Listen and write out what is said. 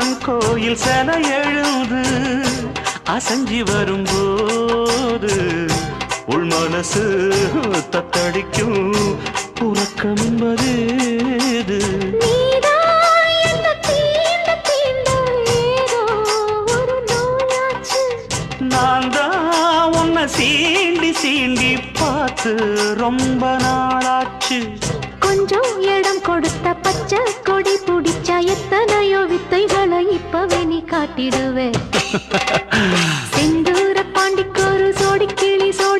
அம்மன் கோயில் சில எழுது அசஞ்சி வரும்போது உள் மனசு தத்தடிக்கும் உறக்கம் என்பது நான் தான் உன்னை சீண்டி சீண்டி பார்த்து ரொம்ப நாளாச்சு. கொஞ்சம் இடம் கொடுத்த பச்சை கொடி பிடிச்சா எத்தனையோ வித்தைகளை இப்பவே நீ காட்டிடுவே. செந்தூர பாண்டிக்கு ஒரு சோடி கிளி சோடி